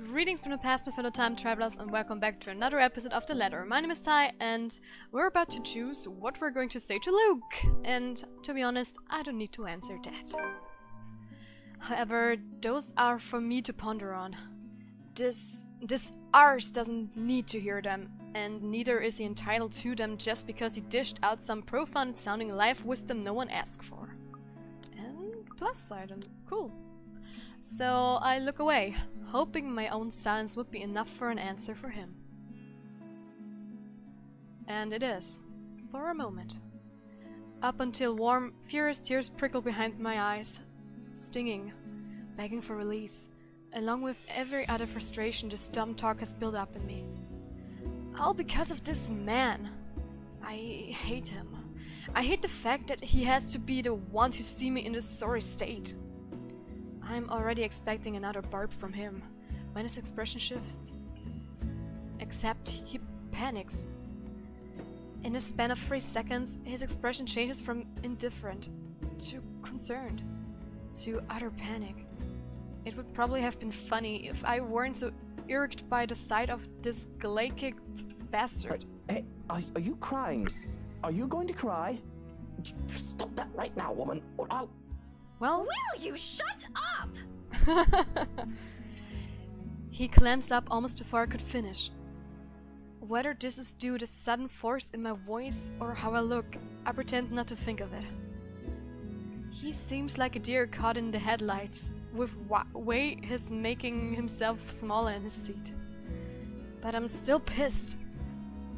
Greetings from the past, my fellow time travelers, and welcome back to another episode of The Ladder. My name is Ty, and we're about to choose what we're going to say to Luke. And to be honest, I don't need to answer that. However, those are for me to ponder on. This arse doesn't need to hear them, and neither is he entitled to them just because he dished out some profound sounding life wisdom no one asked for. And plus side, cool. So I look away, hoping my own silence would be enough for an answer for him. And it is, for a moment. Up until warm, furious tears prickle behind my eyes, stinging, begging for release, along with every other frustration this dumb talk has built up in me. All because of this man. I hate him. I hate the fact that he has to be the one to see me in this sorry state. I'm already expecting another barb from him when his expression shifts. Except he panics. In a span of 3 seconds, his expression changes from indifferent to concerned to utter panic. It would probably have been funny if I weren't so irked by the sight of this clay-kicked bastard. Hey, are you crying? Are you going to cry? Stop that right now, woman, or I'll... Well, will you shut up? He clamps up almost before I could finish. Whether this is due to sudden force in my voice or how I look, I pretend not to think of it. He seems like a deer caught in the headlights, with way he's making himself smaller in his seat. But I'm still pissed.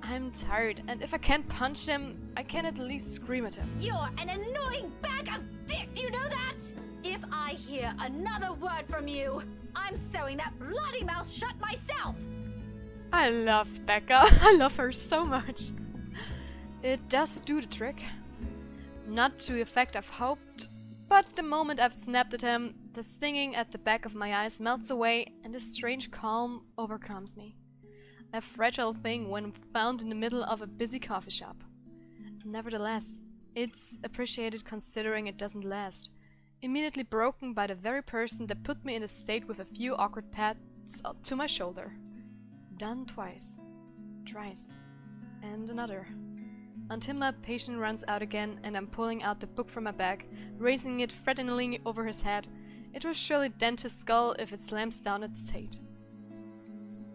I'm tired, and if I can't punch him, I can at least scream at him. You're an annoying bag of dick, you know that? If I hear another word from you, I'm sewing that bloody mouth shut myself! I love Becca. I love her so much. It does do the trick. Not to the effect I've hoped, but the moment I've snapped at him, the stinging at the back of my eyes melts away and a strange calm overcomes me. A fragile thing when found in the middle of a busy coffee shop. Nevertheless, it's appreciated considering it doesn't last. Immediately broken by the very person that put me in a state with a few awkward pats to my shoulder. Done twice. Thrice. And another. Until my patience runs out again and I'm pulling out the book from my bag, raising it threateningly over his head. It will surely dent his skull if it slams down at his hate.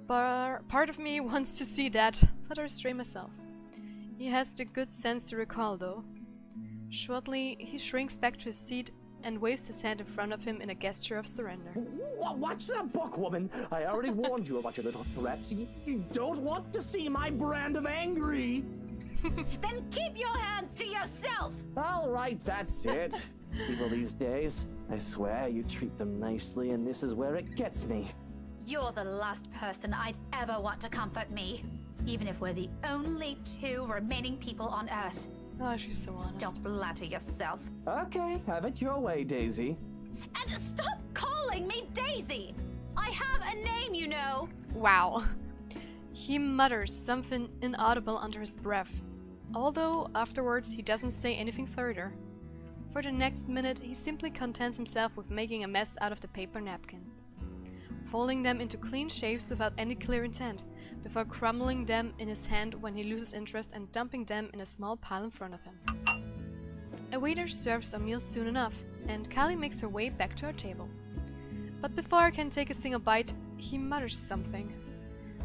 But part of me wants to see that, but I restrain myself. He has the good sense to recall, though. Shortly, he shrinks back to his seat and waves his hand in front of him in a gesture of surrender. Watch that book, woman! I already warned you about your little threats. You don't want to see my brand of angry! Then keep your hands to yourself! Alright, that's it. People these days, I swear you treat them nicely and this is where it gets me. You're the last person I'd ever want to comfort me, even if we're the only 2 remaining people on Earth. Oh, she's so honest. Don't flatter yourself. Okay, have it your way, Daisy. And stop calling me Daisy! I have a name, you know! Wow. He mutters something inaudible under his breath, although afterwards he doesn't say anything further. For the next minute, he simply contents himself with making a mess out of the paper napkin, folding them into clean shapes without any clear intent, before crumbling them in his hand when he loses interest and dumping them in a small pile in front of him. A waiter serves our meal soon enough, and Callie makes her way back to our table. But before I can take a single bite, he mutters something.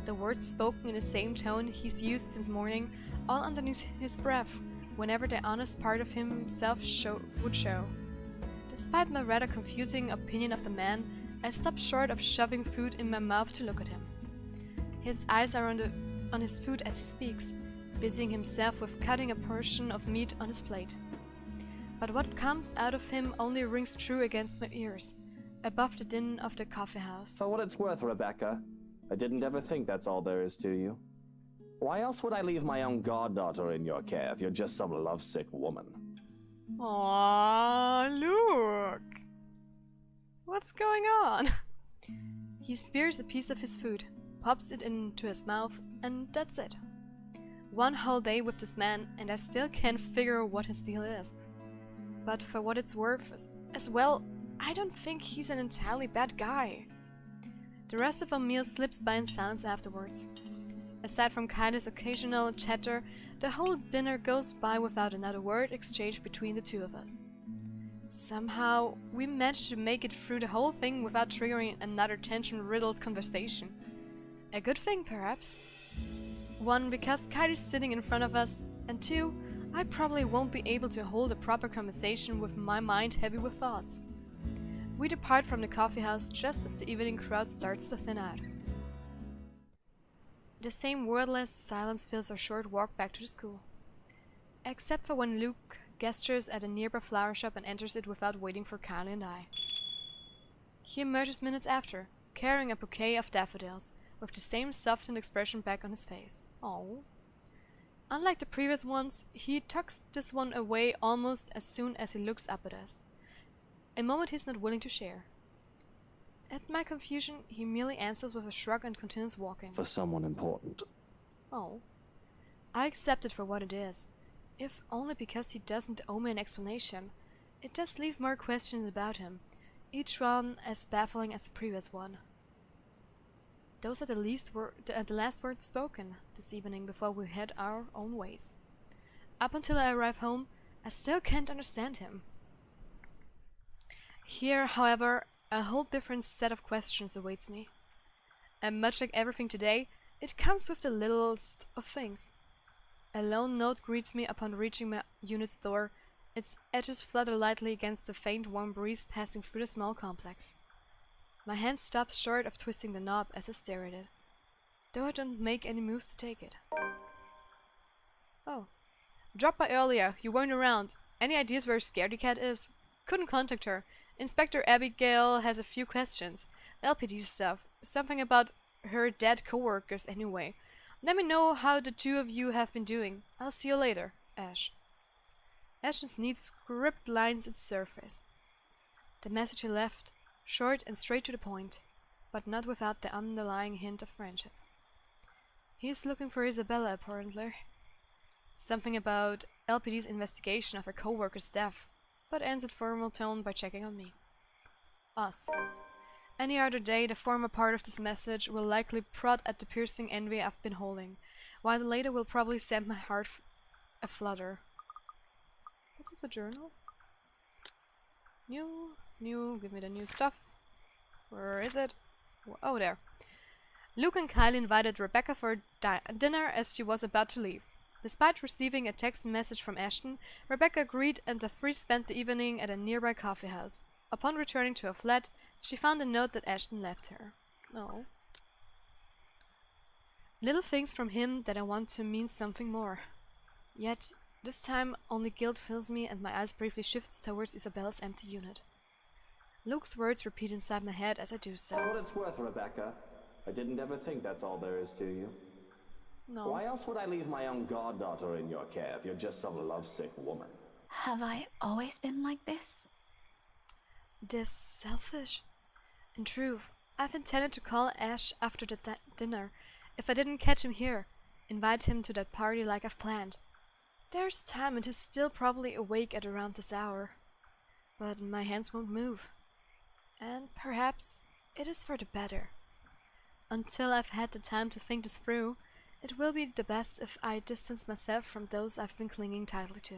The words spoken in the same tone he's used since morning, all underneath his breath, whenever the honest part of himself would show. Despite my rather confusing opinion of the man, I stop short of shoving food in my mouth to look at him. His eyes are on his food as he speaks, busying himself with cutting a portion of meat on his plate. But what comes out of him only rings true against my ears, above the din of the coffee house. For what it's worth, Rebecca, I didn't ever think that's all there is to you. Why else would I leave my own goddaughter in your care if you're just some lovesick woman? Aww, look! What's going on? He spears a piece of his food, pops it into his mouth, and that's it. One whole day with this man, and I still can't figure what his deal is. But for what it's worth, as well, I don't think he's an entirely bad guy. The rest of our meal slips by in silence afterwards. Aside from Kylie's occasional chatter, the whole dinner goes by without another word exchanged between the two of us. Somehow, we managed to make it through the whole thing without triggering another tension-riddled conversation. A good thing, perhaps. One, because Kylie's sitting in front of us, and two, I probably won't be able to hold a proper conversation with my mind heavy with thoughts. We depart from the coffee house just as the evening crowd starts to thin out. The same wordless silence fills our short walk back to the school. Except for when Luke gestures at a nearby flower shop and enters it without waiting for Kylie and I. He emerges minutes after, carrying a bouquet of daffodils, with the same softened expression back on his face. Oh. Unlike the previous ones, he tucks this one away almost as soon as he looks up at us. A moment he's not willing to share. At my confusion, he merely answers with a shrug and continues walking. For someone important. Oh. I accept it for what it is, if only because he doesn't owe me an explanation. It does leave more questions about him, each one as baffling as the previous one. Those are the last words spoken this evening before we head our own ways. Up until I arrive home, I still can't understand him. Here, however, a whole different set of questions awaits me. And much like everything today, it comes with the littlest of things. A lone note greets me upon reaching my unit's door. Its edges flutter lightly against the faint warm breeze passing through the small complex. My hand stops short of twisting the knob as I stare at it, though I don't make any moves to take it. Oh. Dropped by earlier. You weren't around. Any ideas where Scaredy Cat is? Couldn't contact her. Inspector Abigail has a few questions. LPD stuff. Something about her dead co-workers anyway. Let me know how the two of you have been doing. I'll see you later. Ash. Ash's neat script lines its surface. The message he left, short and straight to the point, but not without the underlying hint of friendship. He's looking for Isabella, apparently. Something about LPD's investigation of her co-worker's death, but ends its formal tone by checking on me. Us. Any other day, the former part of this message will likely prod at the piercing envy I've been holding, while the later will probably send my heart aflutter. What's with the journal? New, give me the new stuff. Where is it? Oh, there. Luke and Kylie invited Rebecca for dinner as she was about to leave. Despite receiving a text message from Ashton, Rebecca agreed and the three spent the evening at a nearby coffee house. Upon returning to her flat, she found a note that Ashton left her. Oh. Little things from him that I want to mean something more. Yet, this time only guilt fills me and my eyes briefly shifts towards Isabella's empty unit. Luke's words repeat inside my head as I do so. For what it's worth, Rebecca, I didn't ever think that's all there is to you. No. Why else would I leave my own goddaughter in your care if you're just some lovesick woman? Have I always been like this? This selfish? In truth, I've intended to call Ash after the dinner, if I didn't catch him here, invite him to that party like I've planned. There's time and he's still probably awake at around this hour. But my hands won't move. And perhaps it is for the better. Until I've had the time to think this through, it will be the best if I distance myself from those I've been clinging tightly to.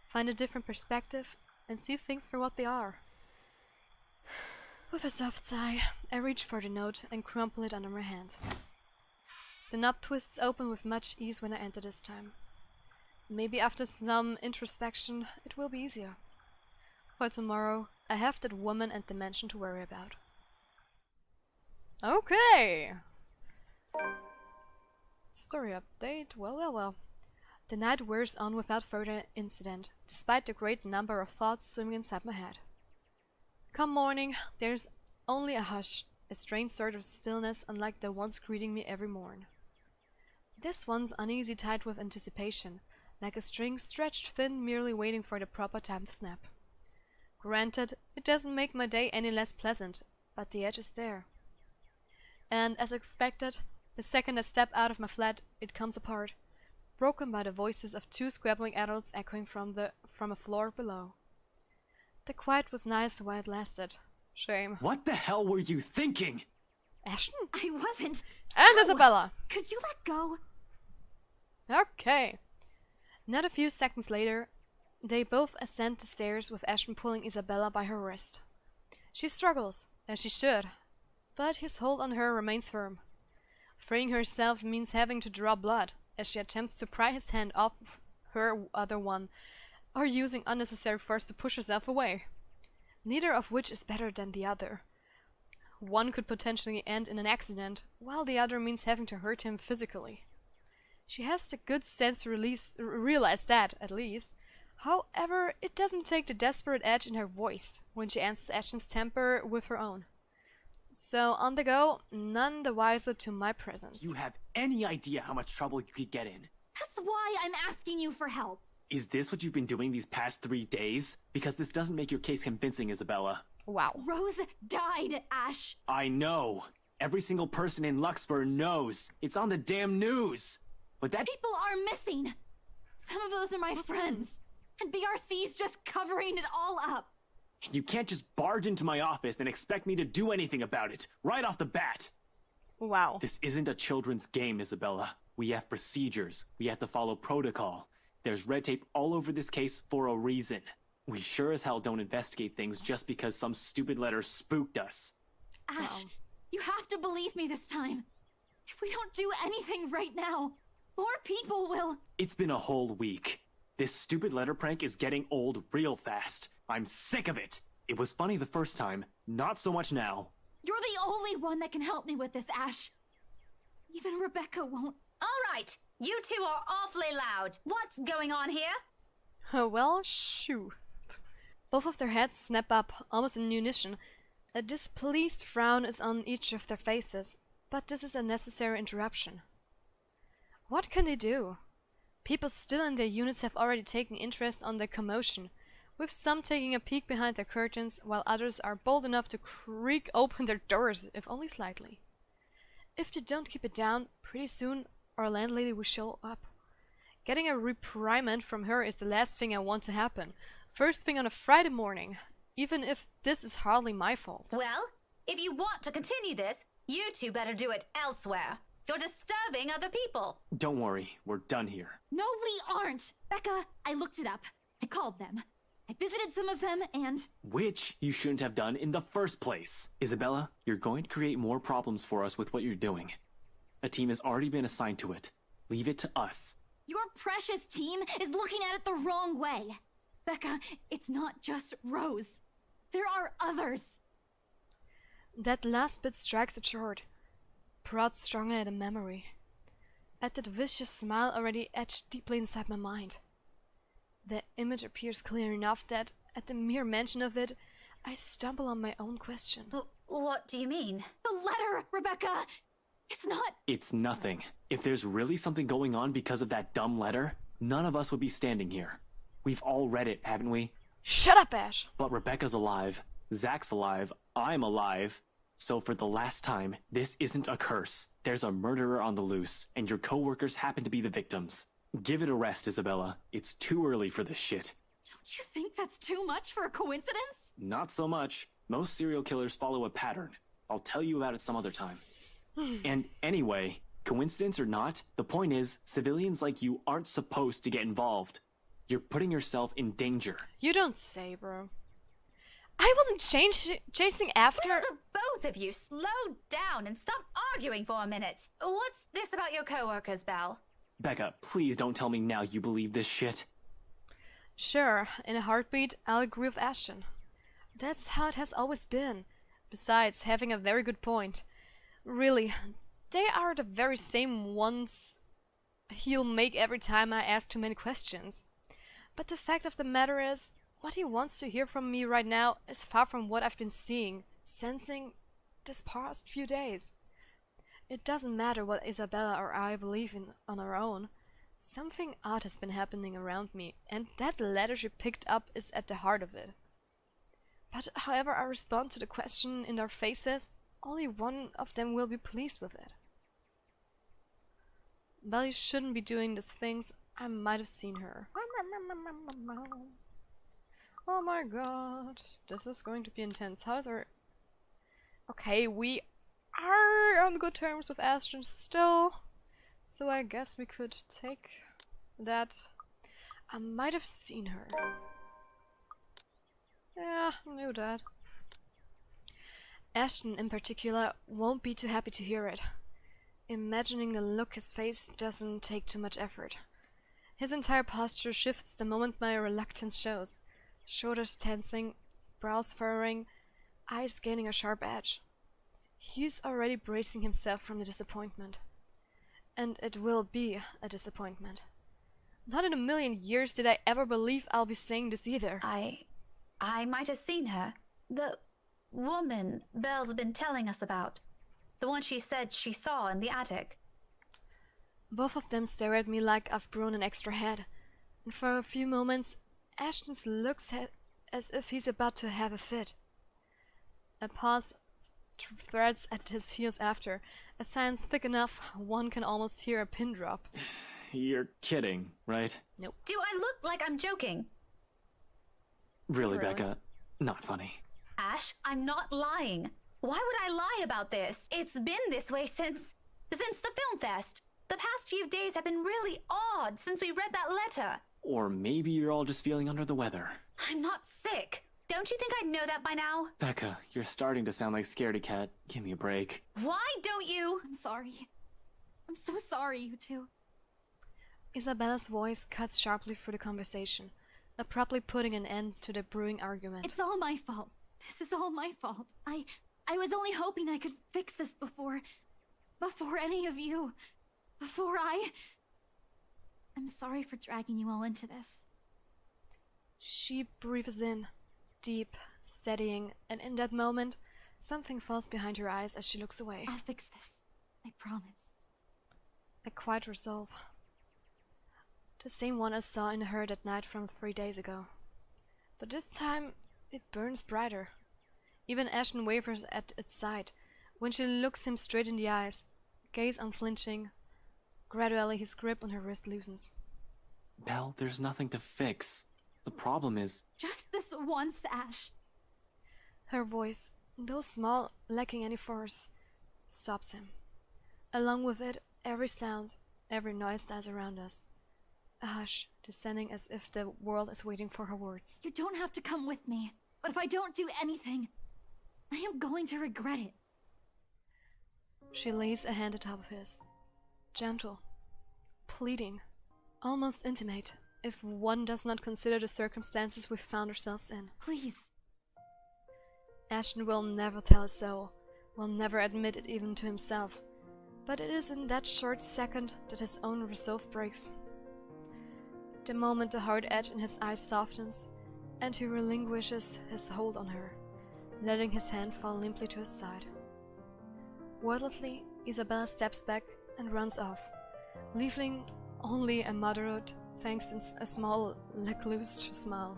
Find a different perspective and see things for what they are. With a soft sigh, I reach for the note and crumple it under my hand. The knob twists open with much ease when I enter this time. Maybe after some introspection, it will be easier. For tomorrow, I have that woman and dimension to worry about. Okay! Story update. Well. The night wears on without further incident, despite the great number of thoughts swimming inside my head. Come morning, there's only a hush, a strange sort of stillness unlike the ones greeting me every morn. This one's uneasy tied with anticipation, like a string stretched thin merely waiting for the proper time to snap. Granted, it doesn't make my day any less pleasant, but the edge is there. And as expected, the second I step out of my flat, it comes apart, broken by the voices of two squabbling adults echoing from a floor below. The quiet was nice while it lasted. Shame. What the hell were you thinking? Ashton? I wasn't. And Ow! Isabella. Could you let go? Okay. Not a few seconds later, they both ascend the stairs with Ashton pulling Isabella by her wrist. She struggles, as she should, but his hold on her remains firm. Freeing herself means having to draw blood, as she attempts to pry his hand off her other one, or using unnecessary force to push herself away. Neither of which is better than the other. One could potentially end in an accident, while the other means having to hurt him physically. She has the good sense to realize that, at least. However, it doesn't take the desperate edge in her voice when she answers Ashton's temper with her own. So on the go, none the wiser to my presence. Do you have any idea how much trouble you could get in? That's why I'm asking you for help. Is this what you've been doing these past 3 days? Because this doesn't make your case convincing, Isabella. Wow. Rose died, Ash. I know. Every single person in Luxburg knows. It's on the damn news. But that People are missing. Some of those are my friends. And BRC's just covering it all up. you can't just barge into my office and expect me to do anything about it right off the bat. Wow. This isn't a children's game, Isabella. We have procedures. We have to follow protocol. There's red tape all over this case for a reason. We sure as hell don't investigate things just because some stupid letter spooked us. Ash, you have to believe me this time. If we don't do anything right now, more people will. It's been a whole week. This stupid letter prank is getting old real fast. I'm sick of it. It was funny the first time, not so much now. You're the only one that can help me with this, Ash. Even Rebecca won't. All right, you two are awfully loud. What's going on here? Well, shoo. Both of their heads snap up, almost in unison. A displeased frown is on each of their faces, but this is a necessary interruption. What can they do? People still in their units have already taken interest on the commotion, with some taking a peek behind their curtains, while others are bold enough to creak open their doors, if only slightly. If they don't keep it down, pretty soon our landlady will show up. Getting a reprimand from her is the last thing I want to happen. First thing on a Friday morning, even if this is hardly my fault. Well, if you want to continue this, you two better do it elsewhere. You're disturbing other people. Don't worry, we're done here. No, we aren't. Becca, I looked it up. I called them. I visited some of them and... Which you shouldn't have done in the first place. Isabella, you're going to create more problems for us with what you're doing. A team has already been assigned to it. Leave it to us. Your precious team is looking at it the wrong way. Becca, it's not just Rose. There are others. That last bit strikes it short, brought strongly at a memory. At that vicious smile already etched deeply inside my mind. The image appears clear enough that, at the mere mention of it, I stumble on my own question. What do you mean? The letter, Rebecca! It's not... It's nothing. If there's really something going on because of that dumb letter, none of us would be standing here. We've all read it, haven't we? Shut up, Ash! But Rebecca's alive, Zach's alive, I'm alive. So for the last time, this isn't a curse. There's a murderer on the loose, and your coworkers happen to be the victims. Give it a rest, Isabella. It's too early for this shit. Don't you think that's too much for a coincidence? Not so much. Most serial killers follow a pattern. I'll tell you about it some other time. And anyway, coincidence or not, the point is, civilians like you aren't supposed to get involved. You're putting yourself in danger. You don't say, bro. I wasn't chasing after... Will the both of you slow down and stop arguing for a minute? What's this about your coworkers, Belle? Becca, please don't tell me now you believe this shit. Sure, in a heartbeat, I'll agree with Ashton. That's how it has always been. Besides, having a very good point. Really, they are the very same ones he'll make every time I ask too many questions. But the fact of the matter is, what he wants to hear from me right now is far from what I've been seeing, sensing this past few days. It doesn't matter what Isabella or I believe in on our own. Something odd has been happening around me, and that letter she picked up is at the heart of it. But however I respond to the question in their faces, only one of them will be pleased with it. Well, you shouldn't be doing these things. I might have seen her. Oh my god, this is going to be intense. How is our... Okay, we are on good terms with Ashton still, so I guess we could take that. I might have seen her. Yeah, I knew that. Ashton, in particular, won't be too happy to hear it. Imagining the look his face doesn't take too much effort. His entire posture shifts the moment my reluctance shows. Shoulders tensing, brows furrowing, eyes gaining a sharp edge. He's already bracing himself from the disappointment. And it will be a disappointment. Not in a million years did I ever believe I'll be saying this either. I might have seen her. The woman Belle's been telling us about. The one she said she saw in the attic. Both of them stare at me like I've grown an extra head. And for a few moments, Ashton's looks as if he's about to have a fit. A pause threads at his heels after, a silence thick enough one can almost hear a pin drop. You're kidding, right? Nope. Do I look like I'm joking? Really, Really? Becca? Not funny. Ash, I'm not lying. Why would I lie about this? It's been this way since the film fest. The past few days have been really odd since we read that letter. Or maybe you're all just feeling under the weather. I'm not sick. Don't you think I'd know that by now? Becca, you're starting to sound like Scaredy Cat. Give me a break. Why don't you? I'm sorry. I'm so sorry, you two. Isabella's voice cuts sharply through the conversation, abruptly putting an end to the brewing argument. It's all my fault. This is all my fault. I was only hoping I could fix this before any of you. I'm sorry for dragging you all into this. She breathes in, deep, steadying, and in that moment, something falls behind her eyes as she looks away. I'll fix this. I promise. A quiet resolve. The same one I saw in her that night from 3 days ago. But this time, it burns brighter. Even Ashton wavers at its side, when she looks him straight in the eyes, gaze unflinching. Gradually his grip on her wrist loosens. Belle, there's nothing to fix. The problem is... Just this once, Ash. Her voice, though small, lacking any force, stops him. Along with it, every sound, every noise dies around us. A hush, descending as if the world is waiting for her words. You don't have to come with me, but if I don't do anything, I am going to regret it. She lays a hand atop of his. Gentle, pleading, almost intimate, if one does not consider the circumstances we've found ourselves in. Please. Ashton will never tell us so, will never admit it even to himself, but it is in that short second that his own resolve breaks. The moment the hard edge in his eyes softens, and he relinquishes his hold on her, letting his hand fall limply to his side. Wordlessly, Isabella steps back and runs off, leaving only a moderate thanks and a small, lackluster smile.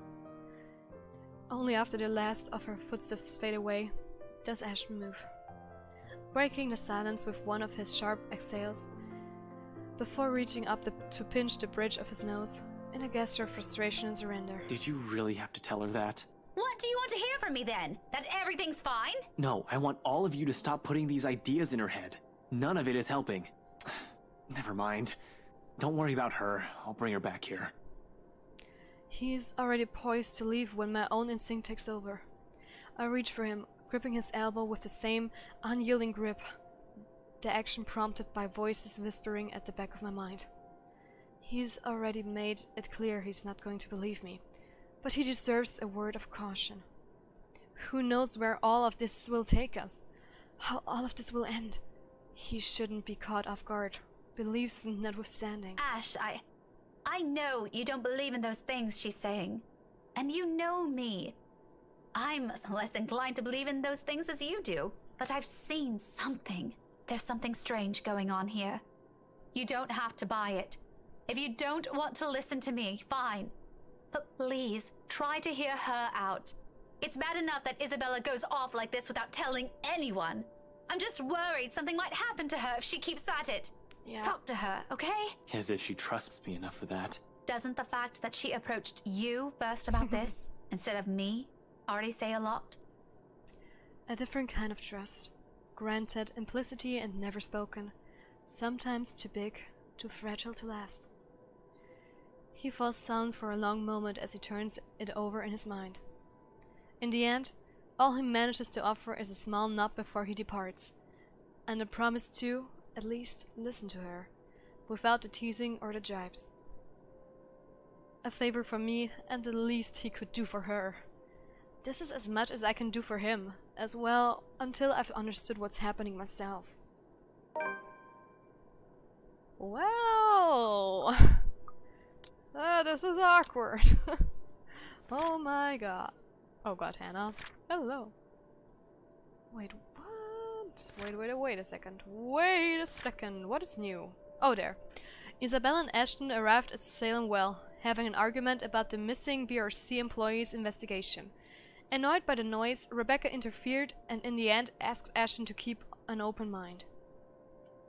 Only after the last of her footsteps fade away does Ashton move, breaking the silence with one of his sharp exhales, before reaching up to pinch the bridge of his nose in a gesture of frustration and surrender. Did you really have to tell her that? What do you want to hear from me then? That everything's fine? No, I want all of you to stop putting these ideas in her head. None of it is helping. Never mind. Don't worry about her. I'll bring her back here. He's already poised to leave when my own instinct takes over. I reach for him, gripping his elbow with the same unyielding grip, the action prompted by voices whispering at the back of my mind. He's already made it clear he's not going to believe me, but he deserves a word of caution. Who knows where all of this will take us? How all of this will end? He shouldn't be caught off guard, beliefs notwithstanding. Ash, I know you don't believe in those things she's saying. And you know me. I'm less inclined to believe in those things as you do. But I've seen something. There's something strange going on here. You don't have to buy it. If you don't want to listen to me, fine. But please, try to hear her out. It's bad enough that Isabella goes off like this without telling anyone. I'm just worried something might happen to her if she keeps at it. Yeah. Talk to her, okay? As if she trusts me enough for that. Doesn't the fact that she approached you first about this, instead of me, already say a lot? A different kind of trust. granted implicitly and never spoken, sometimes too big, too fragile to last. He falls silent for a long moment as he turns it over in his mind. In the end, all he manages to offer is a small nod before he departs, and a promise to, at least, listen to her, without the teasing or the jibes. A favor from me, and the least he could do for her. This is as much as I can do for him, as well, until I've understood what's happening myself. Wow! This is awkward. Oh my god. Oh god, Hannah. Hello. Wait, what? Wait a second. Wait a second. What is new? Oh, there. Isabel and Ashton arrived at Salem Well, having an argument about the missing BRC employee's investigation. Annoyed by the noise, Rebecca interfered and in the end asked Ashton to keep an open mind.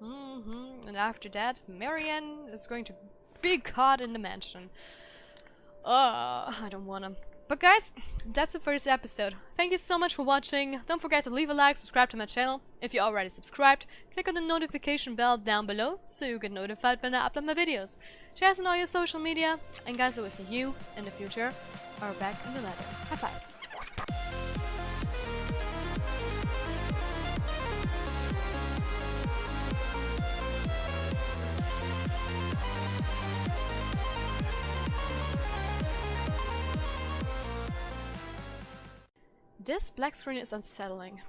And after that, Marianne is going to be caught in the mansion. I don't wanna. But guys, that's it for this episode. Thank you so much for watching. Don't forget to leave a like, subscribe to my channel. If you already subscribed, click on the notification bell down below so you get notified when I upload my videos. Share us on all your social media. And guys, I will see you in the future or back in the ladder. High five. This black screen is unsettling.